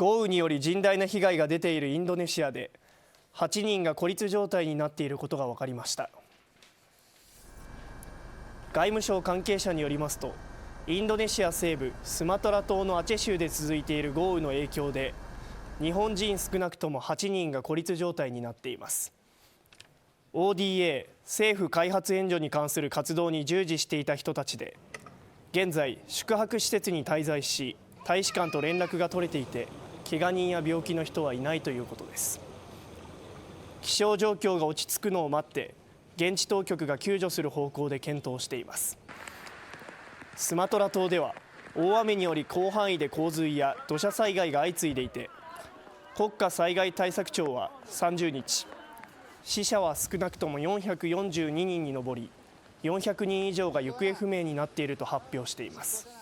豪雨により甚大な被害が出ているインドネシアで8人が孤立状態になっていることが分かりました。外務省関係者によりますと、インドネシア西部スマトラ島のアチェ州で続いている豪雨の影響で日本人少なくとも8人が孤立状態になっています。 ODA 政府開発援助に関する活動に従事していた人たちで、現在宿泊施設に滞在し大使館と連絡が取れていて、けが人や病気の人はいないということです。気象状況が落ち着くのを待って現地当局が救助する方向で検討しています。スマトラ島では大雨により広範囲で洪水や土砂災害が相次いでいて、国家災害対策庁は30日、死者は少なくとも442人に上り、400人以上が行方不明になっていると発表しています。